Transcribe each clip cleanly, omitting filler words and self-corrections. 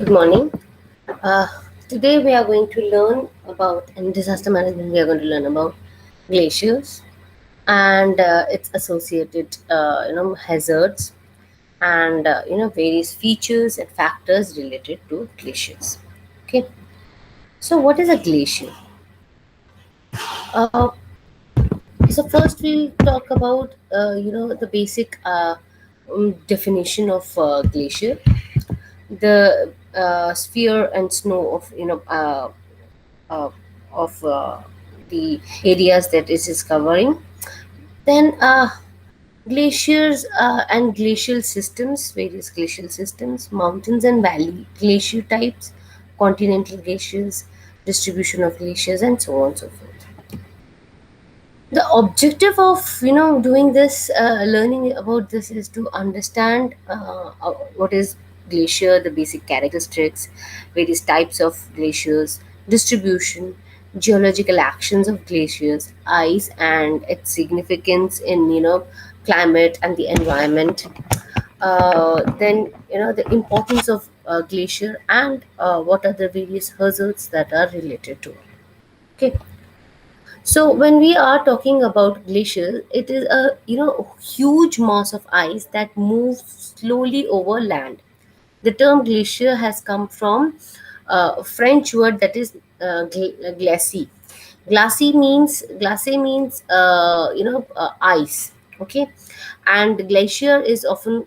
Good morning. Uh, Today we are going to learn about in disaster management. We are going to learn about glaciers and its associated, hazards and various features and factors related to glaciers. Okay. So what is a glacier? Uh, so first we'll talk about the basic definition of glacier. The sphere and snow of uh, of the areas that it is covering. Then glaciers and glacial systems, various glacial systems, mountains and valley glacier types, continental glaciers, distribution of glaciers, and so on and so forth. The objective of doing this learning about this is to understand what is glacier, the basic characteristics, various types of glaciers, distribution, geological actions of glaciers, ice and its significance in climate and the environment. Then the importance of glacier and what are the various hazards that are related to it. Okay. So when we are talking about glaciers, it is a huge mass of ice that moves slowly over land. The term glacier has come from a French word that is glace. Glace means ice. Okay, and glacier is often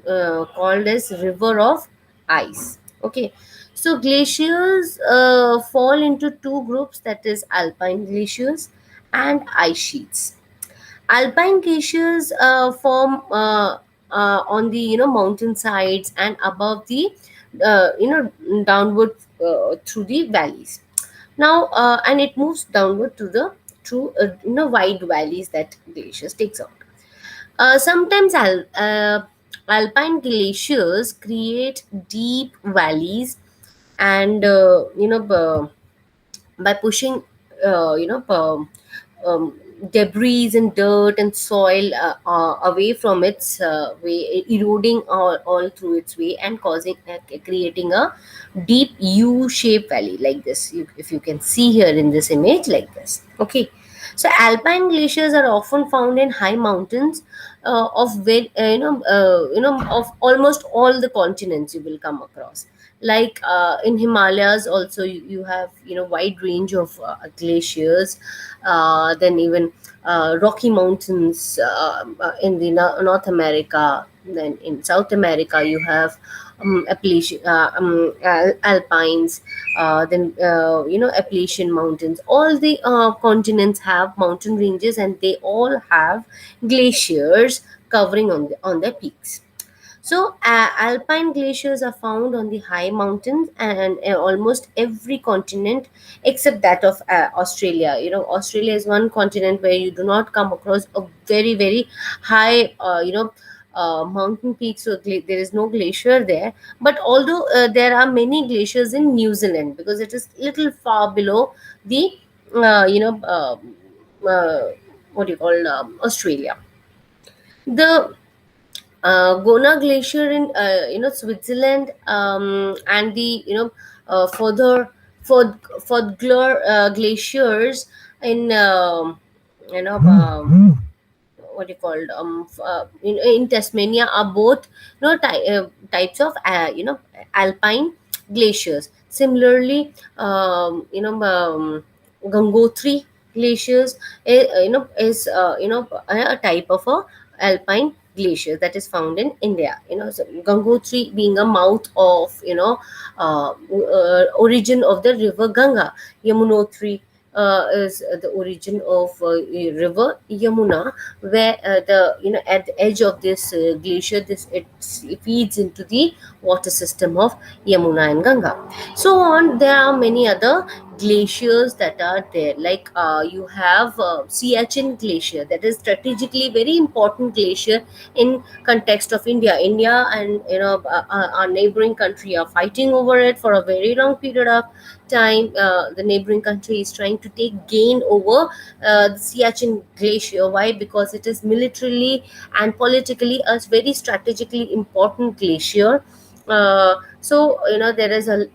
called as river of ice. Okay, so glaciers fall into two groups, that is alpine glaciers and ice sheets. Alpine glaciers form on the mountain sides and above the downward through the valleys. Now and it moves downward to the through wide valleys that glaciers takes out. Sometimes alpine glaciers create deep valleys and by pushing debris and dirt and soil away from its way, eroding all through its way and causing creating a deep U-shaped valley like this. If you can see here in this image like this. Okay, so alpine glaciers are often found in high mountains of of almost all the continents you will come across, like in Himalayas also you have wide range of glaciers. Then even Rocky Mountains in the North America. Then in South America you have Alpines. Then Appalachian mountains. All the continents have mountain ranges, and they all have glaciers covering on their peaks. So, alpine glaciers are found on the high mountains and almost every continent except that of Australia. Australia is one continent where you do not come across a very, very high, mountain peak, so there is no glacier there. But although there are many glaciers in New Zealand because it is little far below the, uh, you know, uh, what do you call Australia. The Gona Glacier in Switzerland, and the further Further glaciers in you know what you called in Tasmania are both types of alpine glaciers. Similarly, Gangotri glaciers is a type of a alpine glacier that is found in India. So Gangotri being a mouth of origin of the river Ganga. Yamunotri is the origin of river Yamuna, where the at the edge of this glacier, it feeds into the water system of Yamuna and Ganga. So on, there are many other glaciers that are there, like you have Siachen glacier, that is strategically very important glacier in context of India and our neighboring country are fighting over it for a very long period of time. The neighboring country is trying to take gain over the Siachen glacier. Why? Because it is militarily and politically a very strategically important glacier. So there is a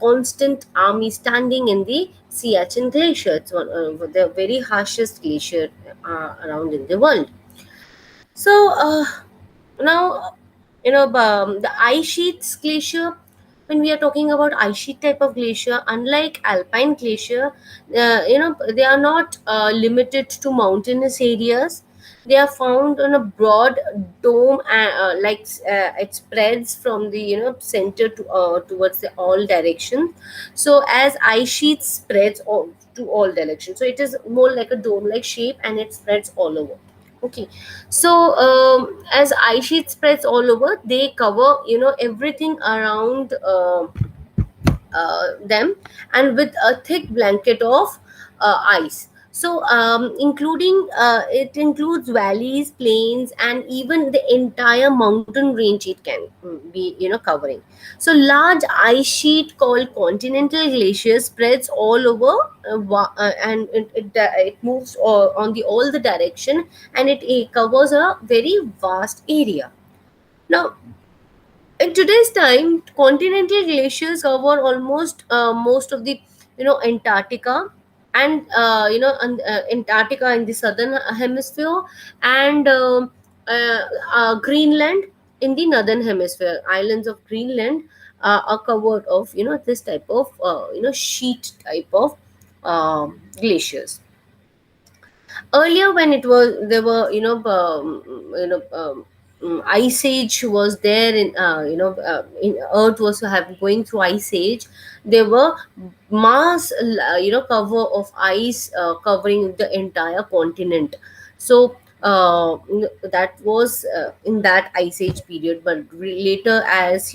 constant army standing in the Siachen Glacier. It's one of the very harshest glacier around in the world. So now, the ice sheets glacier. When we are talking about ice sheet type of glacier, unlike Alpine Glacier, they are not limited to mountainous areas. They are found on a broad dome, it spreads from the center towards the all directions. So as ice sheet spreads to all directions, so it is more like a dome like shape, and it spreads all over. Okay, so as ice sheet spreads all over, they cover everything around them, and with a thick blanket of ice. So it includes valleys, plains, and even the entire mountain range. It can be covering. So large ice sheet called continental glaciers spreads all over, and it moves on the all the direction, and it covers a very vast area. Now, in today's time, continental glaciers cover almost most of the Antarctica, and Antarctica in the southern hemisphere, and Greenland in the northern hemisphere. Islands of Greenland are covered of this type of sheet type of glaciers. Earlier, when it was there were ice age was there in Earth was have going through ice age. There were mass cover of ice covering the entire continent. So that was in that ice age period, but later, as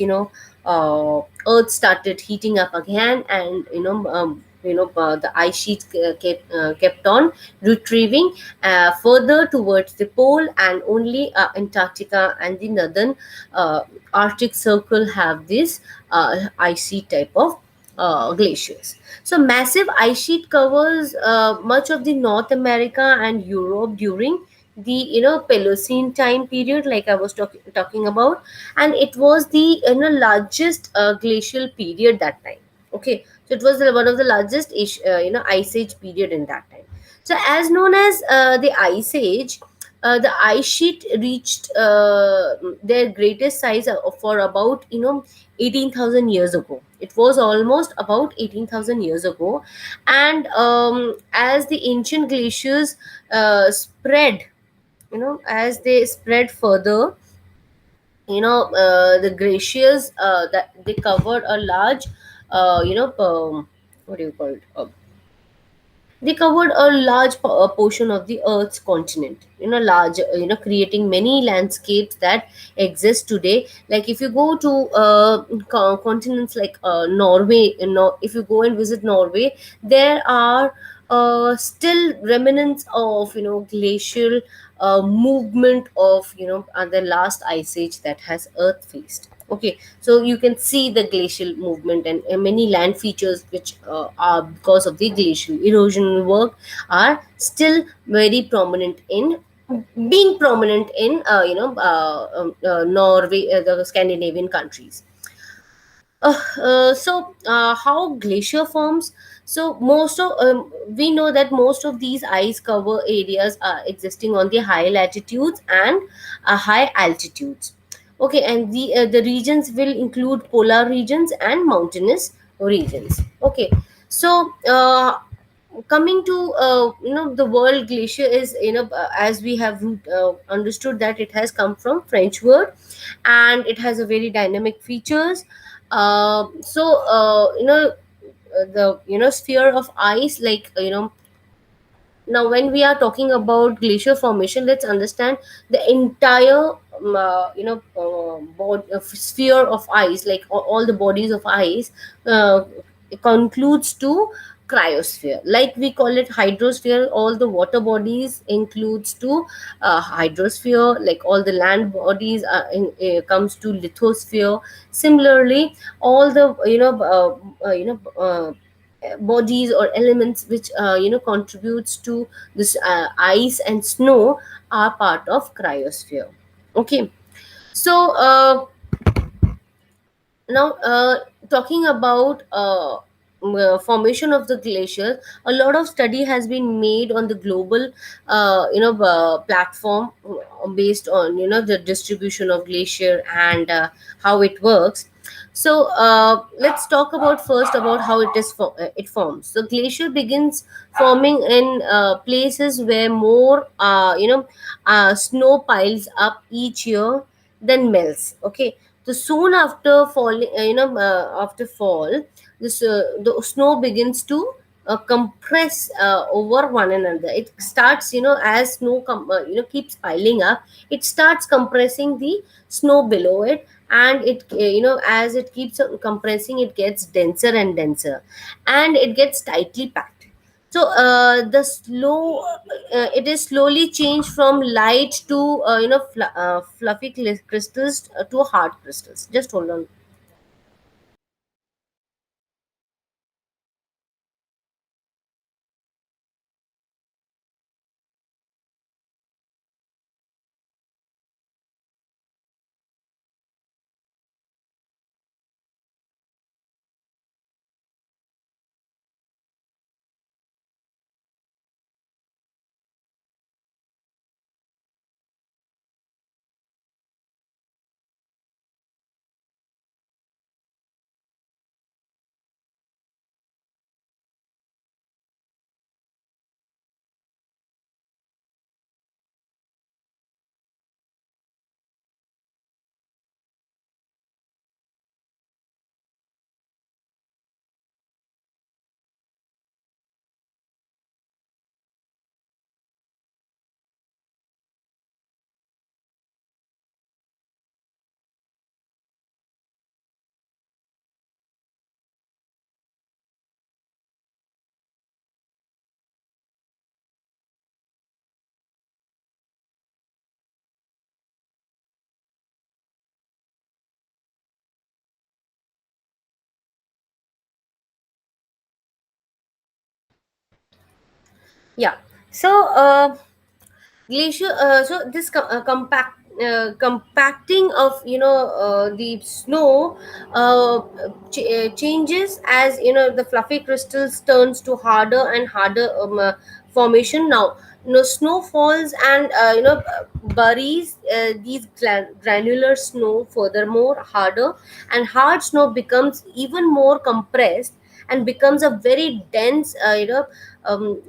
Earth started heating up again, and the ice sheet kept on retrieving further towards the pole, and only Antarctica and the northern uh, Arctic Circle have this icy type of glaciers. So massive ice sheet covers much of the North America and Europe during the Paleocene time period, like I was talking about, and it was the largest glacial period that time. Okay, so it was one of the largest ice age period in that time. So as known as the ice age, the ice sheet reached their greatest size for about 18,000 years ago. It was almost about 18,000 years ago. And as the ancient glaciers spread, as they spread further, the glaciers that they covered a large what do you call it they covered a large portion of the Earth's continent, large, creating many landscapes that exist today. Like if you go to continents like Norway, if you go and visit Norway, there are still remnants of glacial movement of the last ice age that has Earth faced. Okay, so you can see the glacial movement, and many land features which are because of the glacial erosion work are still very prominent in being prominent in Norway, the Scandinavian countries. How glacier forms? So most of we know that most of these ice cover areas are existing on the high latitudes and high altitudes. Okay, and the regions will include polar regions and mountainous regions. Okay, so coming to the world glacier is as we have understood that it has come from French word, and it has a very dynamic features. The sphere of ice, like now when we are talking about glacier formation, let's understand the entire sphere of ice, like all the bodies of ice uh, concludes to cryosphere. Like we call it hydrosphere, all the water bodies includes to hydrosphere. Like all the land bodies comes to lithosphere. Similarly, all the bodies or elements which contributes to this ice and snow are part of cryosphere. Okay, so Now, talking about formation of the glaciers, a lot of study has been made on the global platform, based on the distribution of glacier and how it works. So let's talk about first about how it forms. So glacier begins forming in places where more snow piles up each year, then melts. Okay, so soon after falling, after fall, the snow begins to compress over one another. It starts, as snow keeps piling up, it starts compressing the snow below it, and it as it keeps compressing, it gets denser and denser, and it gets tightly packed. So the slow it is slowly changed from light to fluffy crystals to hard crystals. Just hold on. Yeah. So glacier so this compacting of the snow changes as the fluffy crystals turns to harder and harder formation. Now, snow falls and buries these granular snow furthermore harder, and hard snow becomes even more compressed and becomes a very dense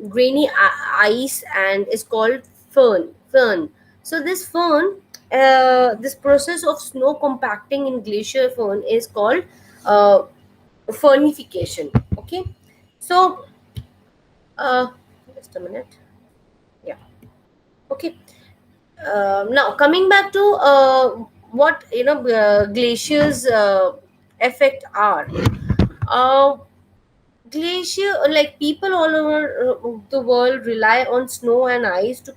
grainy ice, and is called fern. So this fern, this process of snow compacting in glacier fern is called uh, fernification. Okay, so uh, just a minute. Yeah. Okay. Now coming back to what glaciers effect are. Uh, Glacier, like people all over the world rely on snow and ice to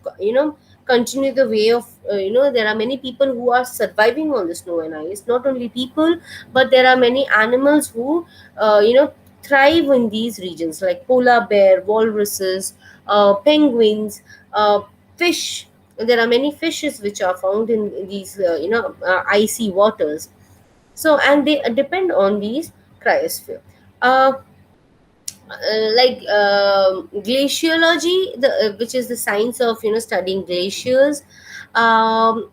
continue the way of there are many people who are surviving on the snow and ice. Not only people, but there are many animals who thrive in these regions, like polar bear, walruses, penguins, fish. There are many fishes which are found in these icy waters. So, and they depend on these cryosphere. uh, Glaciology, which is the science of studying glaciers, um,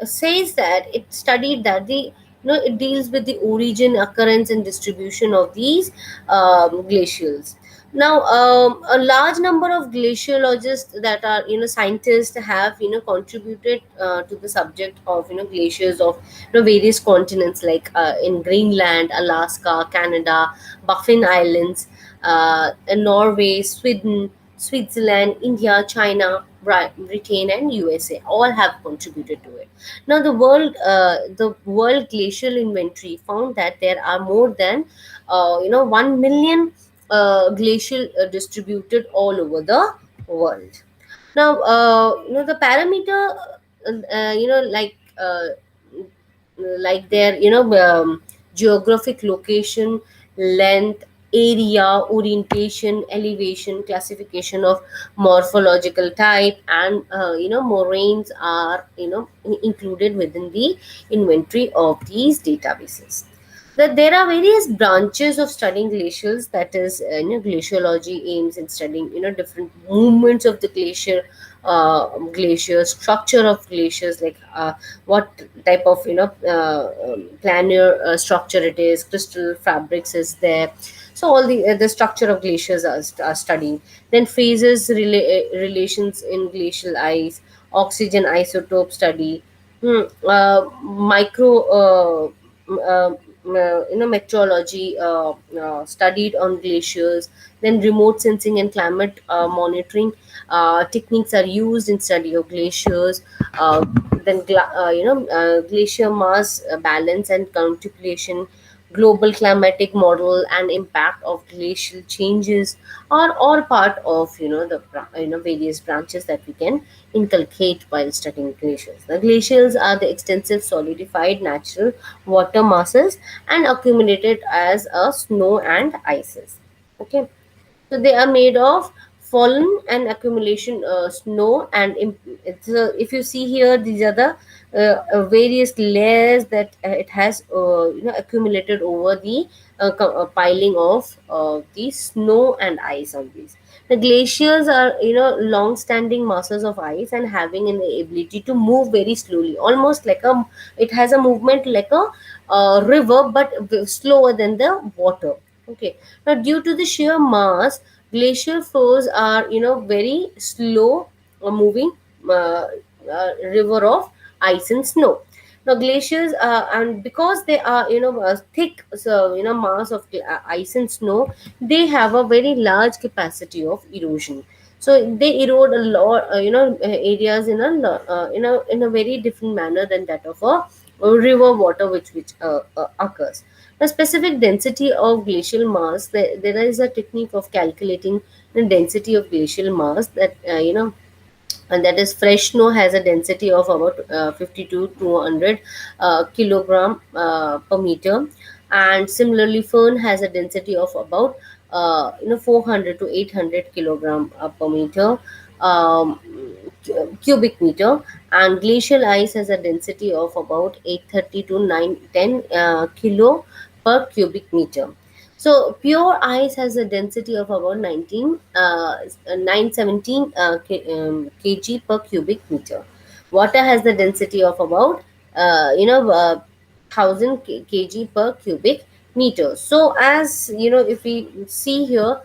says that it studied that it deals with the origin, occurrence, and distribution of these glacials. Now, a large number of glaciologists that are scientists have contributed to the subject of glaciers of various continents, like in Greenland, Alaska, Canada, Baffin Islands, Norway, Sweden, Switzerland, India, China, Britain, and USA all have contributed to it. Now, the World Glacial Inventory found that there are more than 1 million glacial distributed all over the world. Now, the parameter, like their geographic location, length, area, orientation, elevation, classification of morphological type, and moraines are included within the inventory of these databases. that there are various branches of studying glacials. That is, glaciology aims in studying different movements of the glacier structure of glaciers, like what type of planar structure it is, crystal fabrics is there. So all the structure of glaciers are studying. Then phases, relations in glacial ice, oxygen isotope study, micro meteorology studied on glaciers. Then remote sensing and climate monitoring techniques are used in study of glaciers. Glacier mass balance and calculation, global climatic model and impact of glacial changes are all part of various branches that we can inculcate while studying glaciers. The glaciers are the extensive solidified natural water masses and accumulated as a snow and ices. Okay, so they are made of fallen and accumulation snow and if you see here, these are the various layers that it has accumulated over the piling of the snow and ice on these. The glaciers are long standing masses of ice and having an ability to move very slowly, almost like a, it has a movement like a river, but slower than the water. Okay, now due to the sheer mass, glacial flows are very slow moving river of ice and snow. Now glaciers and because they are thick, so mass of ice and snow, they have a very large capacity of erosion. So they erode a lot areas in a very different manner than that of a river water which occurs. The specific density of glacial mass, there is a technique of calculating the density of glacial mass, that and that is fresh snow has a density of about 50 to 200 kilogram per meter, and similarly fern has a density of about 400 to 800 kilogram per meter, um, cubic meter, and glacial ice has a density of about 830 to 910 kilo per cubic meter. So pure ice has a density of about 917 kg per cubic meter. Water has the density of about 1000 kg per cubic meter. So as if we see here,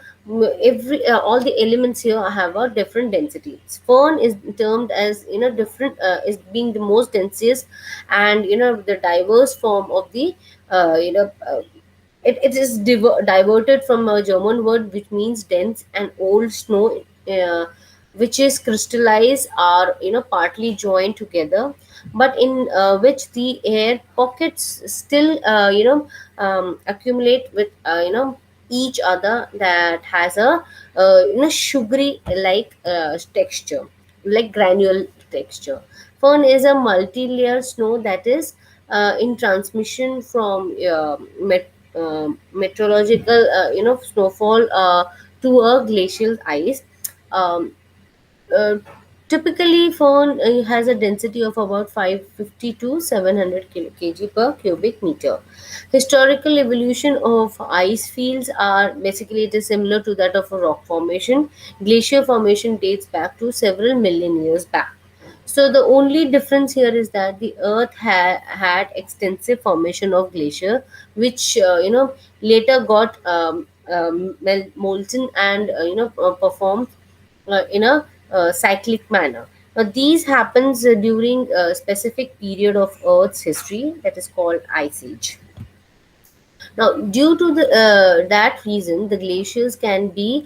every all the elements here have a different density. Fern is termed as different, is being the most densest, and the diverse form of the it is diverted from a German word which means dense and old snow, which is crystallized or partly joined together, but in which the air pockets still accumulate with each other, that has a sugary like texture, like granule texture. Fern is a multi-layer snow that is in transmission from meteorological snowfall to a glacial ice. um, uh, Typically fern has a density of about 550 to 700 kg per cubic meter. Historical evolution of ice fields are basically, it is similar to that of a rock formation. Glacier formation dates back to several million years back. So the only difference here is that the Earth had extensive formation of glacier, which later got molten and performed in a cyclic manner. Now these happens during a specific period of Earth's history that is called Ice Age. Now, due to that reason, the glaciers can be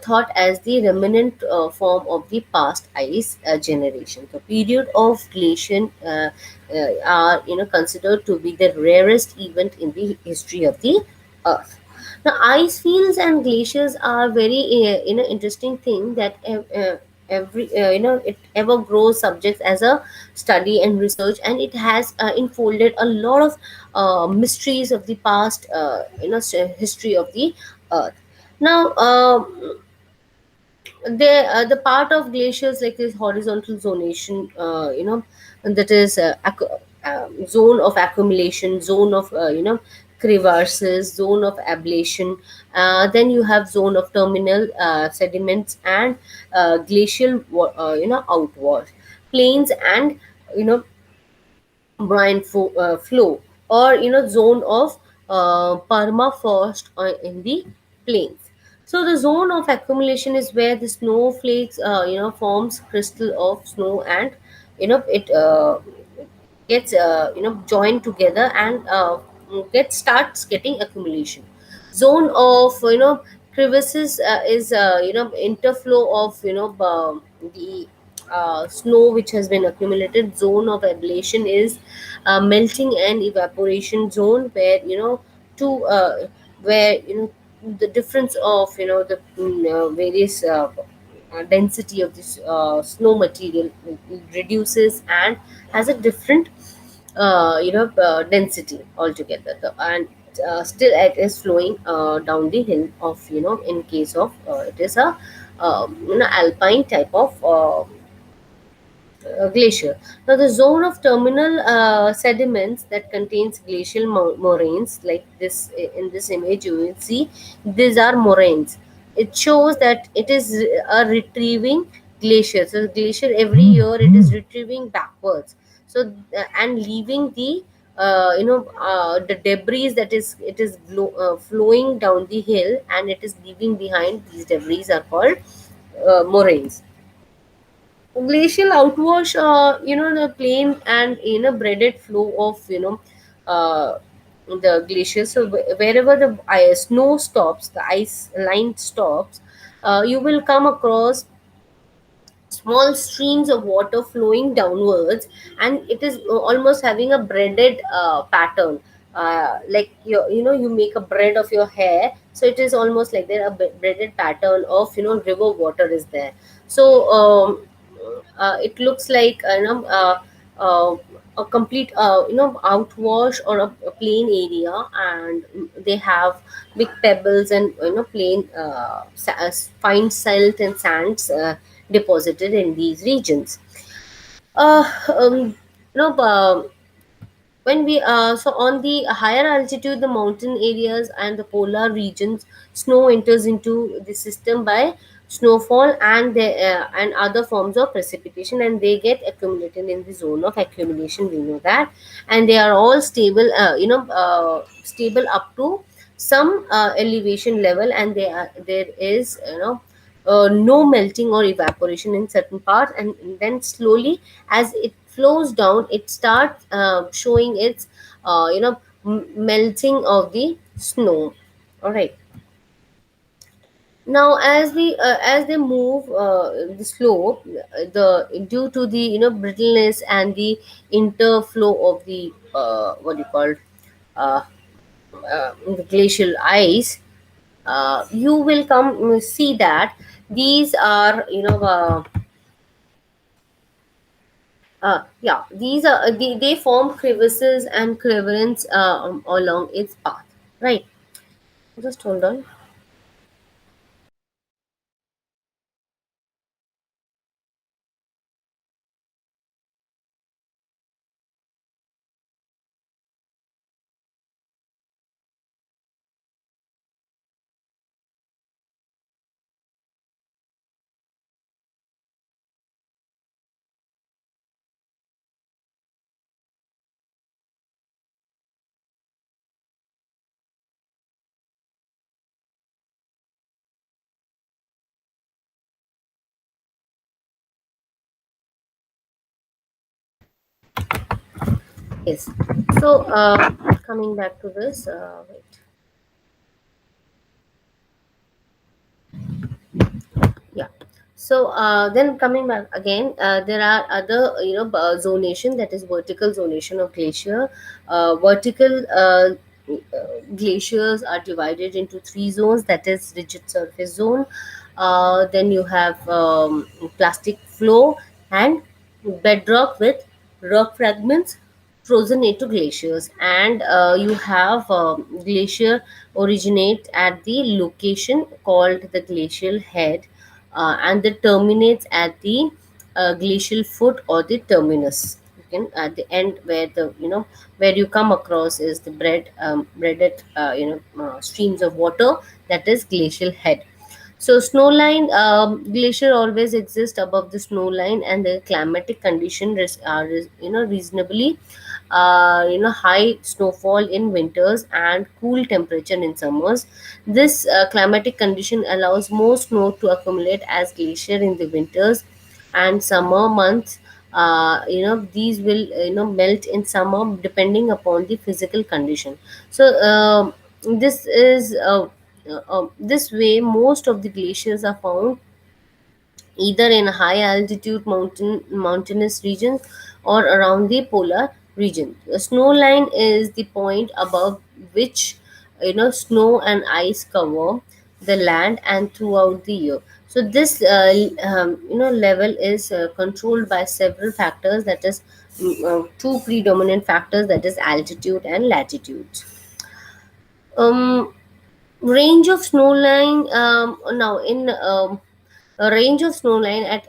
thought as the remnant form of the past ice generation. The period of glaciation are considered to be the rarest event in the history of the Earth. Now, ice fields and glaciers are very interesting thing that every it ever grows subjects as a study and research, and it has enfolded a lot of mysteries of the past history of the Earth. Now the part of glaciers like this horizontal zonation, and that is zone of accumulation, zone of crevasses, zone of ablation. Then you have zone of terminal sediments and glacial outwash, plains and you know flow, or zone of permafrost in the plains. So the zone of accumulation is where the snowflakes forms crystal of snow, and it gets joined together and get starts getting accumulation. Zone of crevices is interflow of the snow which has been accumulated. Zone of ablation is melting and evaporation zone, where two where the difference of various density of this snow material reduces and has a different density altogether. And still it is flowing down the hill of in case of it is a alpine type of glacier. Now, the zone of terminal sediments that contains glacial moraines, like this in this image, you will see these are moraines. It shows that it is a retrieving glacier. So, glacier every year it is retrieving backwards. So, and leaving the debris that is it is flowing down the hill, and it is leaving behind. These debris are called moraines. Glacial outwash, the plain and braided flow of uh, the glaciers. So wherever the snow stops, the ice line stops, you will come across small streams of water flowing downwards, and it is almost having a braided pattern, like you make a braid of your hair. So it is almost like there a braided pattern of river water is there. So it looks like uh, a complete outwash or a plain area, and they have big pebbles and plain fine silt and sands deposited in these regions. uh, um, when we so on the higher altitude, the mountain areas and the polar regions, snow enters into the system by snowfall and other forms of precipitation, and they get accumulated in the zone of accumulation, we know that. And they are all stable, stable up to some elevation level, and there is no melting or evaporation in certain parts, and then slowly as it flows down, it starts showing its melting of the snow. All right. Now as they move the slope, the due to the brittleness and the interflow of the what do you call uh, the glacial ice, you will come see that these are yeah, these are they form crevices and crevasse along its path, right? Just hold on. Yes. So coming back to this, wait. Yeah. So then coming back again, there are other zonation, that is vertical zonation of glacier. Vertical glaciers are divided into three zones, that is rigid surface zone. Then you have plastic flow and bedrock with rock fragments frozen into glaciers. And you have glacier originate at the location called the glacial head, and that terminates at the glacial foot or the terminus. second at the end, where the where you come across is the breaded streams of water, that is glacial head. So snowline glacier always exists above the snow line, and the climatic condition are reasonably high snowfall in winters and cool temperature in summers. This climatic condition allows more snow to accumulate as glacier in the winters and summer months. These will melt in summer depending upon the physical condition. So this is this way most of the glaciers are found either in high altitude mountainous regions or around the polar region. The snow line is the point above which snow and ice cover the land and throughout the year. So this level is controlled by several factors, that is two predominant factors, that is altitude and latitude. um Range of snowline, now in a range of snowline at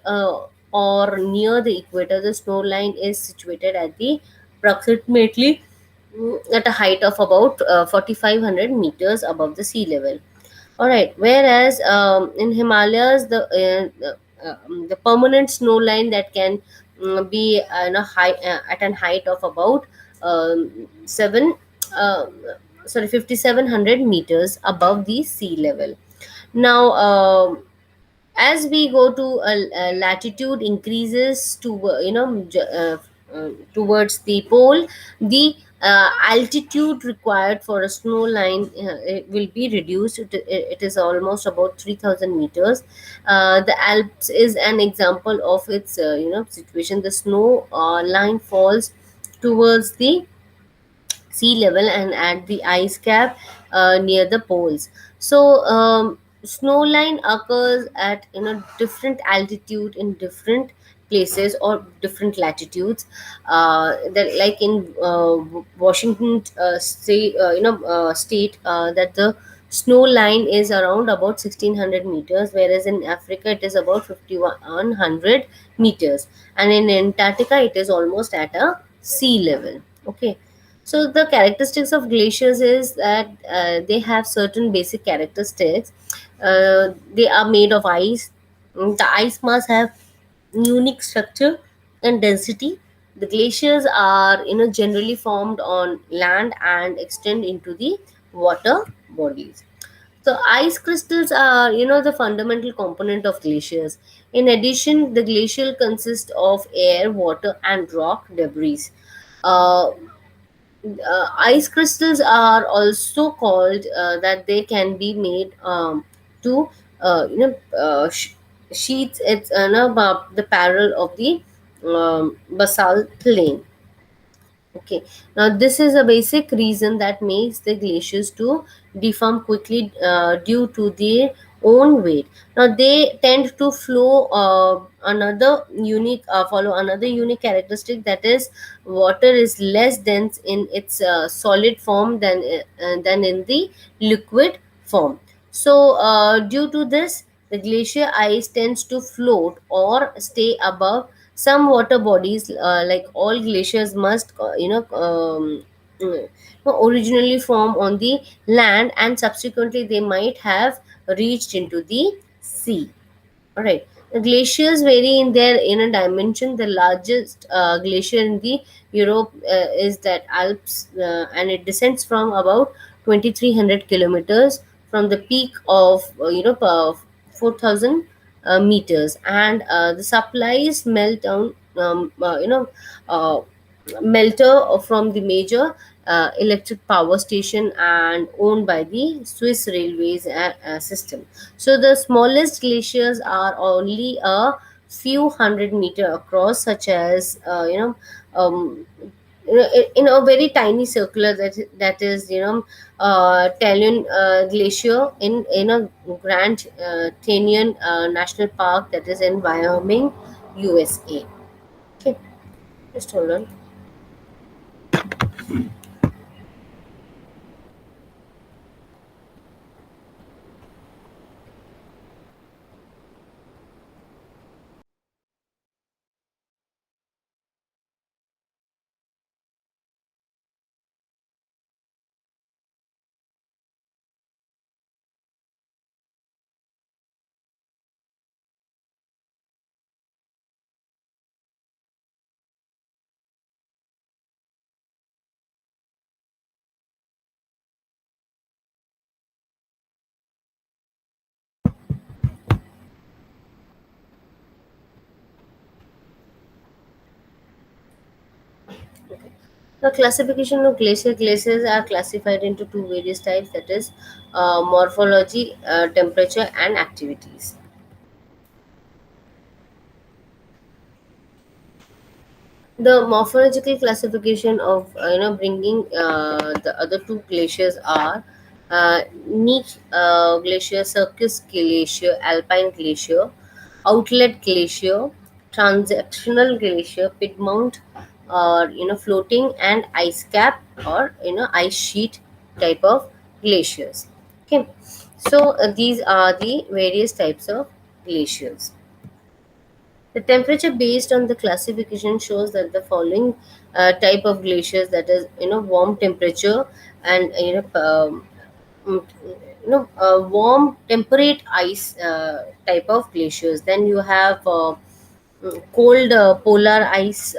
or near the equator, the snowline is situated at the approximately at a height of about 4,500 meters above the sea level. All right. Whereas in Himalayas, the permanent snow line that can be at an height of about seven sorry 5,700 meters above the sea level. Now, as we go to latitude increases to towards the pole, the altitude required for a snow line it will be reduced. It is almost about 3,000 meters. The Alps is an example of its situation. The snow line falls towards the sea level and at the ice cap near the poles. So snow line occurs at different altitude in different places or different latitudes. That like in Washington state, that the snow line is around about 1,600 meters, whereas in Africa it is about 5,100 meters, and in Antarctica it is almost at a sea level. Okay. So the characteristics of glaciers is that they have certain basic characteristics. They are made of ice. The ice must have unique structure and density. The glaciers are generally formed on land and extend into the water bodies. So ice crystals are the fundamental component of glaciers. In addition, the glacial consists of air, water, and rock debris. Uh, Ice crystals are also called that they can be made to sheets. It's the parallel of the basalt plane. Okay. Now, this is a basic reason that makes the glaciers to deform quickly due to their own weight. Now, they tend to follow another unique characteristic, that is, water is less dense in its solid form than in the liquid form. So, due to this, the glacier ice tends to float or stay above some water bodies. Like all glaciers must originally form on the land, and subsequently they might have reached into the sea. All right. The glaciers vary in their inner dimension. The largest glacier in the Europe is that Alps, and it descends from about 2,300 kilometers from the peak of 4,000 meters, and the supplies melt down. Uh, Melter from the major electric power station and owned by the Swiss railways system. So the smallest glaciers are only a few hundred meter across, such as in a very tiny circular, that is Talion Glacier in a Grand Canyon National Park, that is in Wyoming, USA. Okay, just hold on. The classification of glaciers are classified into two various types, that is, morphology, temperature, and activities. The morphological classification of bringing the other two glaciers are niche glacier, circus glacier, alpine glacier, outlet glacier, transactional glacier, piedmont, or floating and ice cap, or ice sheet type of glaciers. Okay, so these are the various types of glaciers. The temperature based on the classification shows that the following type of glaciers, that is, warm temperature and mm, warm temperate ice type of glaciers. Then you have cold polar ice,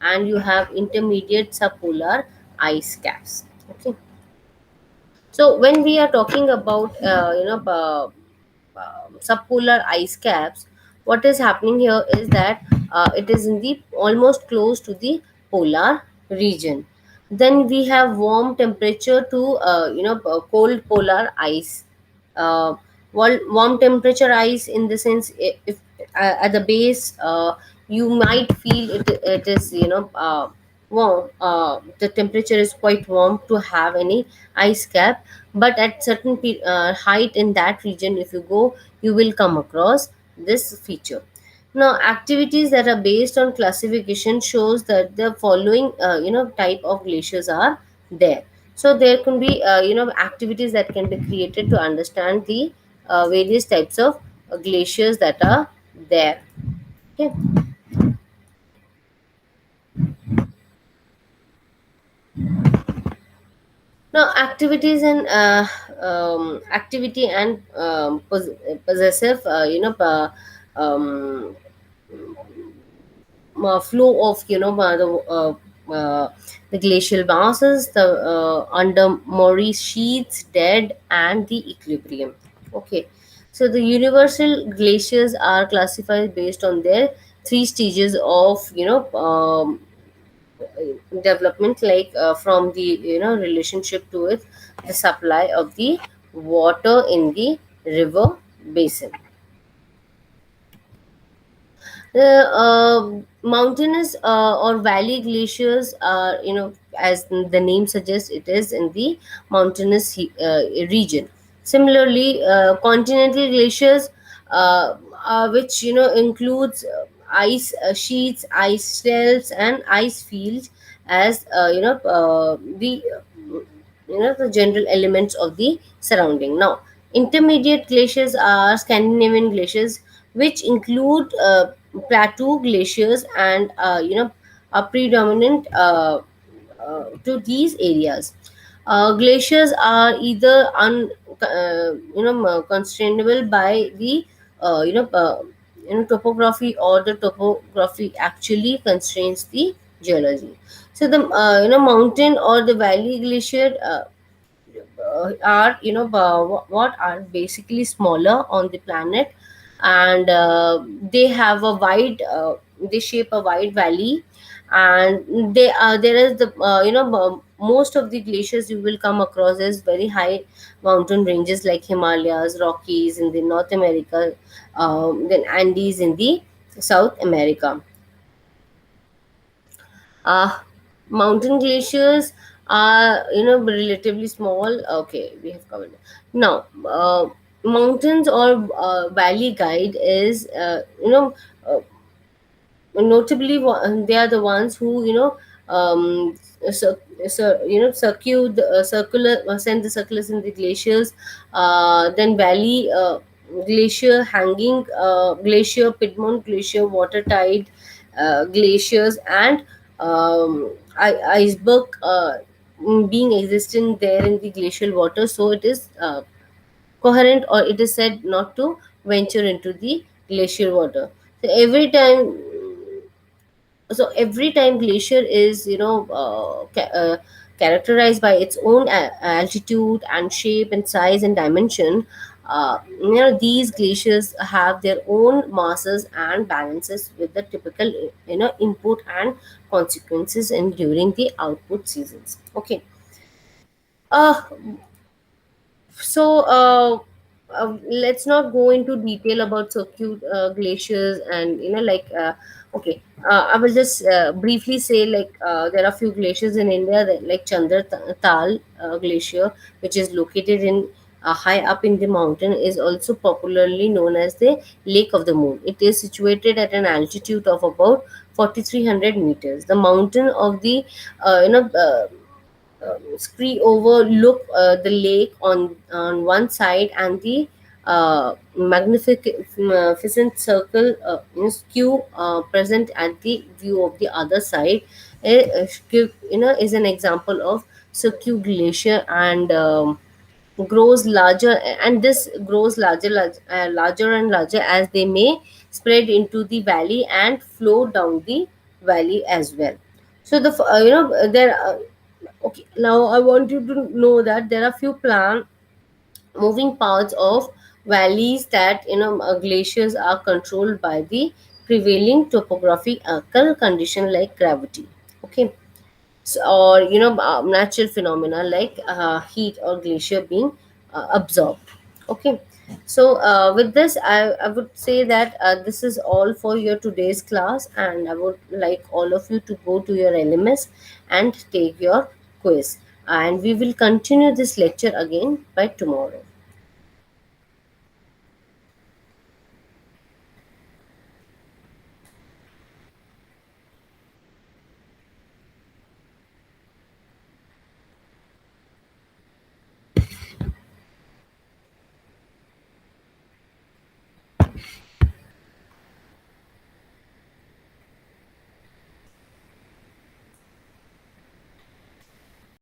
and you have intermediate subpolar ice caps. Okay, so when we are talking about subpolar ice caps, what is happening here is that it is in the almost close to the polar region. Then we have warm temperature to cold polar ice. uh, Warm temperature ice, in the sense, if at the base, you might feel it is warm, the temperature is quite warm to have any ice cap. But at certain height in that region, if you go, you will come across this feature. Now, activities that are based on classification shows that the following type of glaciers are there. So there can be activities that can be created to understand the various types of glaciers that are there. Okay. Now, activities and activity and possessive, um, flow of the glacial masses, the under Maurice sheets, dead, and the equilibrium. Okay, so the universal glaciers are classified based on their three stages of development, like from the relationship to it, the supply of the water in the river basin. The mountainous or valley glaciers are, as the name suggests, it is in the mountainous region. Similarly, continental glaciers, which includes ice sheets, ice shelves, and ice fields, as the general elements of the surrounding. Now, intermediate glaciers are Scandinavian glaciers, which include plateau glaciers, and are predominant to these areas. Glaciers are either constrainable by the topography, or the topography actually constrains the geology. So the mountain or the valley glacier are what are basically smaller on the planet, and they have a wide they shape a wide valley, and they there is the most of the glaciers you will come across is very high mountain ranges, like Himalayas, Rockies in the North America, then Andes in the South America. uh, Mountain glaciers are relatively small. Okay, we have covered it. Now, mountains or valley guide is uh, notably they are the ones who circular send the circulars in the glaciers. Then valley glacier, hanging glacier, piedmont glacier, water tide glaciers, and iceberg being existent there in the glacial water, so it is coherent, or it is said not to venture into the glacial water. So every time glacier is characterized by its own altitude and shape and size and dimension, These glaciers have their own masses and balances with the typical input and consequences in during the output seasons. Okay. uh, let's not go into detail about circuit glaciers and okay. I will just briefly say, there are few glaciers in India, that, like Tal Glacier, which is located in high up in the mountain, is also popularly known as the Lake of the Moon. It is situated at an altitude of about 4,300 meters. The mountain of the scree overlook the lake on one side, and the magnificent circle skew present at the view of the other side. Is an example of Skew Glacier, and grows larger, and this grows larger and larger as they may spread into the valley and flow down the valley as well. So there okay, now I want you to know that there are few plant moving parts of valleys, that glaciers are controlled by the prevailing topographical condition like gravity. Okay. So, or natural phenomena like heat or glacier being absorbed. Okay. So with this, I would say that this is all for your today's class, and I would like all of you to go to your LMS and take your quiz, and we will continue this lecture again by tomorrow.